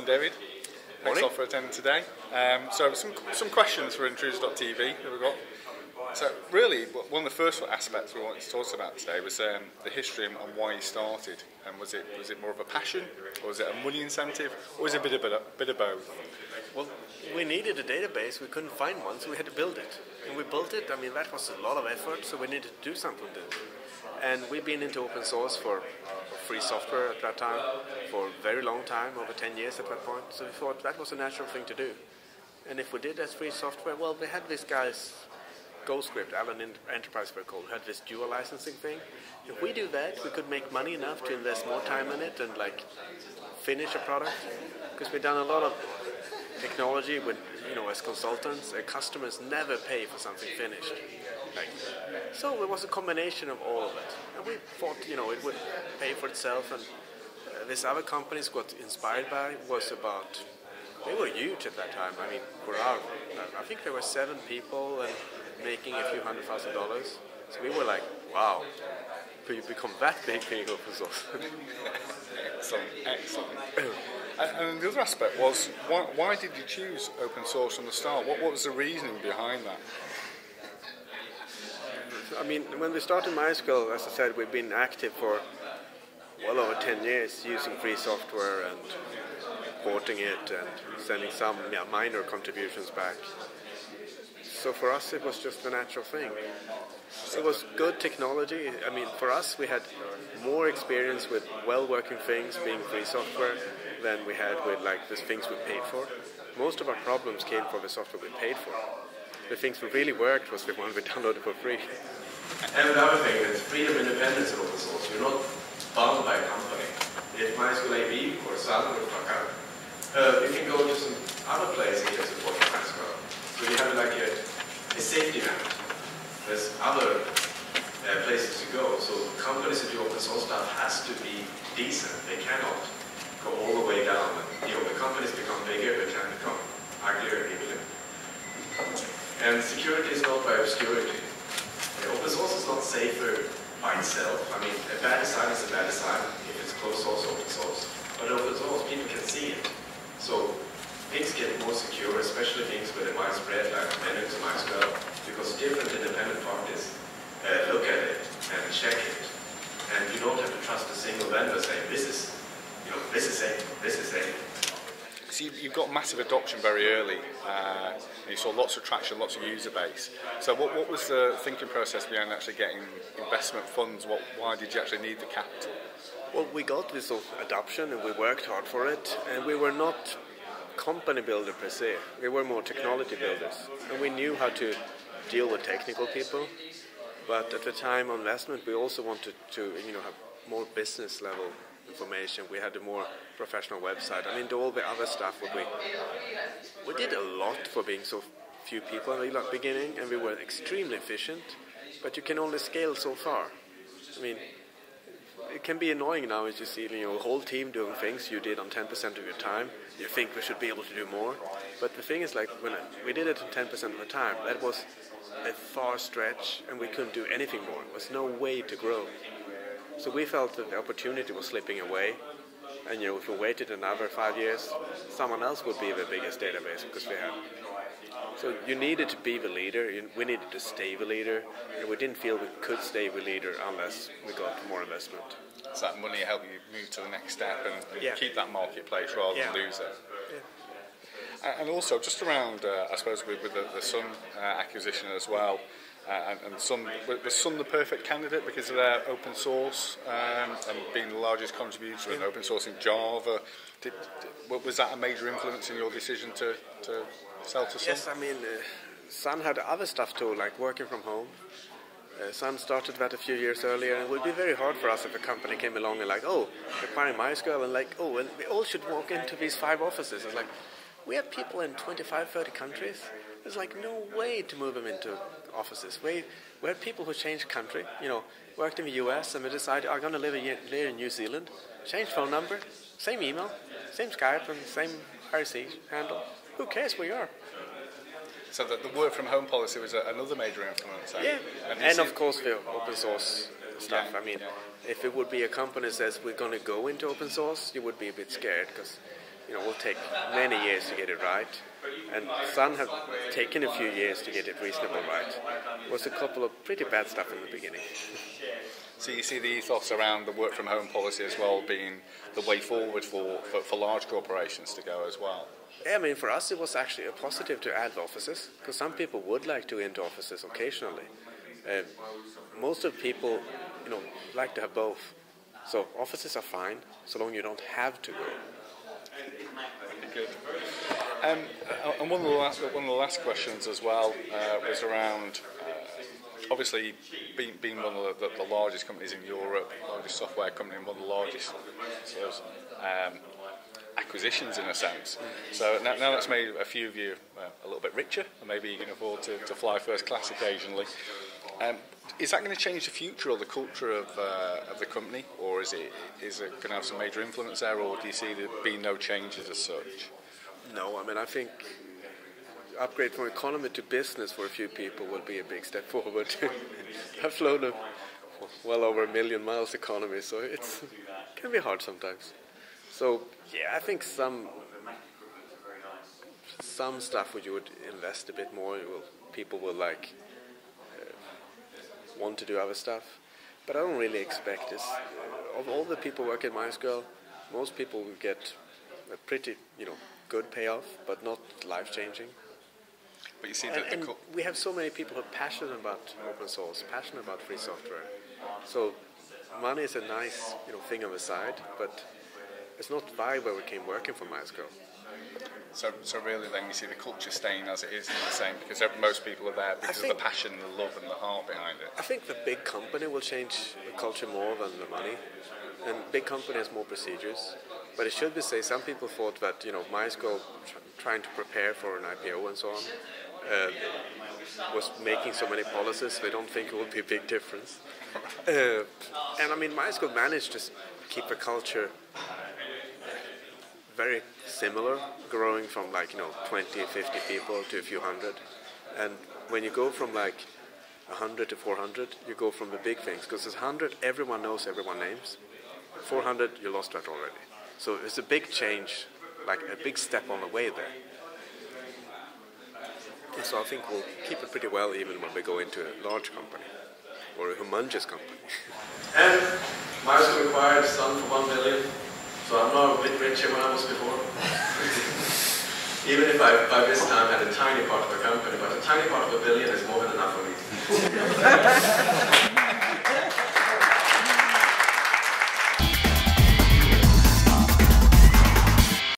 morning, David. Thanks a lot for attending today. So some questions for Intruders TV that we've got. So really, one of the first aspects we wanted to talk about today was the history and why you started. And was it more of a passion, or was it a money incentive, or was it a bit of both? Well, we needed a database. We couldn't find one, so we had to build it. And we built it. I mean, that was a lot of effort, so we needed to do something with it. And we've been into open source for free software at that time for a very long time, over 10 years at that point. So we thought that was a natural thing to do. And if we did as free software, well, we had this guy's GoScript, Allen Enterprise we're called, had this dual licensing thing. If we do that, we could make money enough to invest more time in it and finish a product. Because we've done a lot of technology with, as consultants, customers never pay for something finished. So it was a combination of all of it. And we thought, it would pay for itself. And this other companies got inspired by was about, they were huge at that time. I mean, I think there were 7 people and making a few $100,000. So we were like, wow, could you become that big being open source? Excellent. And the other aspect was, why did you choose open source from the start? What was the reasoning behind that? I mean, when we started MySQL, as I said, we've been active for well over 10 years using free software and porting it and sending some minor contributions back. So for us, it was just a natural thing. It was good technology. I mean, for us, we had more experience with well-working things being free software than we had with the things we paid for. Most of our problems came from the software we paid for. The things that really worked was the one we downloaded for free. And another thing is freedom and independence of open source. You're not bound by a company. If MySQL AB or Sun or fuck up, you can go to some other place and get support for MySQL. So you have a safety net. There's other places to go. So companies that do open source stuff has to be decent. They cannot go all the way down. The companies become bigger, they can become uglier even. And security is not by obscurity. Open source is not safer by itself. I mean, a bad design is a bad design if it's closed source or open source. But open source, people can see it. So things get more secure, especially things with a widespread like Linux or MySQL, because different independent parties look at it and check it. And you don't have to trust a single vendor saying, this is safe, this is safe. So you've got massive adoption very early. You saw lots of traction, lots of user base. So what was the thinking process behind actually getting investment funds? Why did you actually need the capital? Well, we got this adoption and we worked hard for it. And we were not company builder per se. We were more technology builders. And we knew how to deal with technical people. But at the time of investment, we also wanted to have more business level information. We had a more professional website. I mean, all the other stuff, we did a lot for being so few people in the beginning, and we were extremely efficient, but you can only scale so far. I mean, it can be annoying now as you see a whole team doing things you did on 10% of your time. You think we should be able to do more, but the thing is, when we did it on 10% of the time, that was a far stretch, and we couldn't do anything more. There was no way to grow. So we felt that the opportunity was slipping away, and if we waited another 5 years, someone else would be the biggest database because we had. So you needed to be the leader, we needed to stay the leader, and we didn't feel we could stay the leader unless we got more investment. So that money helped you move to the next step and keep that marketplace rather than lose it. Yeah. And also, just around, I suppose, with the Sun acquisition as well, and Sun, was Sun the perfect candidate because of their open source and being the largest contributor in open source in Java? Was that a major influence in your decision to sell to Sun? Yes, I mean, Sun had other stuff too, like working from home. Sun started that a few years earlier, and it would be very hard for us if a company came along and acquiring MySQL, and and we all should walk into these 5 offices. It's we have people in 25, 30 countries. There's no way to move them into offices. We had people who changed country, worked in the US, and we decided, I'm going to live in New Zealand, change phone number, same email, same Skype, and same IRC handle. Who cares where you are? So the work from home policy was another major influence. Yeah, and of course the open source stuff. If it would be a company that says we're going to go into open source, you would be a bit scared because will take many years to get it right. And Sun have taken a few years to get it reasonably right. It was a couple of pretty bad stuff in the beginning. So you see the ethos around the work from home policy as well being the way forward for large corporations to go as well? Yeah, I mean, for us it was actually a positive to add offices, because some people would like to go into offices occasionally. Most of people, like to have both. So offices are fine, so long you don't have to go. Good. And one of the last questions as well was around obviously being one of the largest companies in Europe, largest software company, and one of the largest sort of, acquisitions in a sense. So now that's made a few of you a little bit richer, and maybe you can afford to fly first class occasionally. Is that going to change the future or the culture of the company, or is it going to have some major influence there, or do you see there being no changes as such? No, I mean, I think upgrade from economy to business for a few people will be a big step forward. I've flown well over 1 million miles economy, so it can be hard sometimes. So yeah, I think some stuff where you would invest a bit more, people will want to do other stuff, but I don't really expect this. Of all the people working at MySQL, most people will get a pretty good payoff, but not life-changing. But you see and we have so many people who are passionate about open source, passionate about free software. So money is a nice thing on the side, but it's not why we came working for MySQL. So really then you see the culture staying as it is in the same, because most people are there because of the passion, the love and the heart behind it. I think the big company will change the culture more than the money. And big company has more procedures. But it should be said, some people thought that MySQL trying to prepare for an IPO and so on was making so many policies, they don't think it would be a big difference. And I mean, MySQL managed to keep the culture very similar, growing from 20, 50 people to a few hundred. And when you go from 100 to 400, you go from the big things, because there's 100, everyone knows everyone's names. 400, you lost that already. So it's a big change, a big step on the way there. And so I think we'll keep it pretty well even when we go into a large company, or a humongous company. And MySQL acquired Sun for 1 billion, so I'm now a bit richer than I was before. Even if I by this time had a tiny part of the company, but a tiny part of $1 billion is more than enough for me.